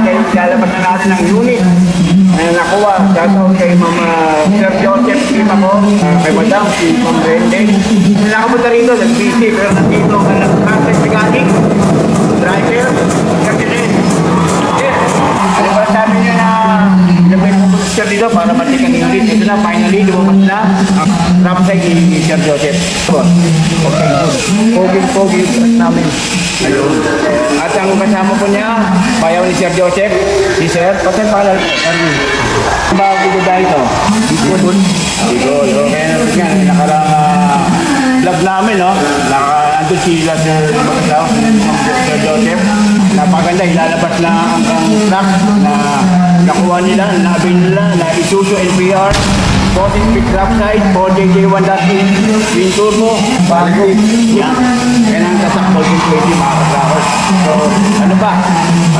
dahil lalabas na natin ang unit na nakuha. Shoutout kay Mama Sir Joseph Kita ko, kay Madam, si Ma'am Brenden. Nakapunta rito, nag-busy, pero nandito ang nag-transit mechanic, driver, kasi rin. Ano ba sabi niya na ilagay mo siya dito para matikan yung unit. Ito na, finally, lumabas na ang trap side ni Sir Joseph. Okay, pogi namin. Ayun. At ang kasama po niya, bayaw ni Sir Joseph, si Sir, patay pala, bago ko dahil ito. Sigol. Kaya nga, nakarang vlog namin, no? Andun sila Sir Joseph. Napaganda, ilalabas na ang truck na nakuha nila, naabin nila, na Isuzu LPR. 14 speed drop side, 4JJ1.8 twin turbo, bago yan. Yan ang tasakbol kung 20 mga kasakos. So, ano ba?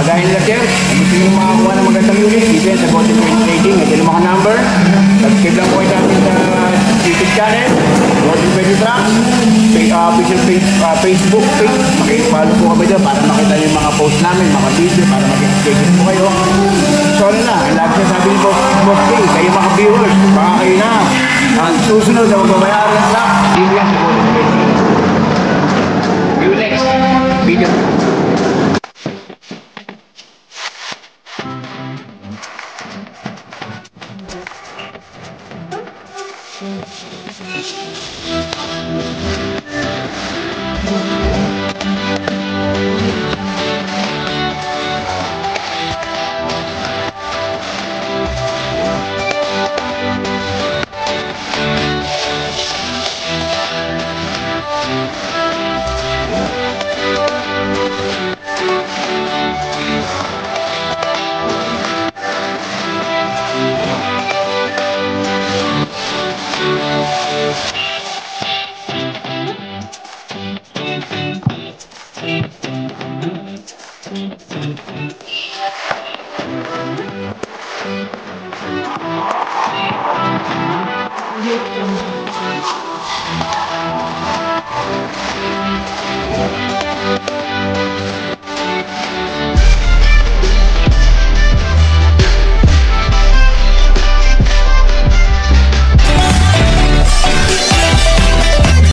Magayin nila sir, gusto nyo makakuha ng magandang unit, even sa Golden Point Trading, ito yung mga number. Subscribe lang po kayo natin sa YouTube channel, Golden Point Truck, official Facebook page. Makipalo po kami doon para makita nyo yung mga post namin, mga video, para mag-schedule po kayo. So, ano na, ang lagi sabi ni Boss K, kayo mga viewers, baka kayo na ang susunod na magbabayaran ng truck. Dito yan sa Golden Point. See you next video. Thank you.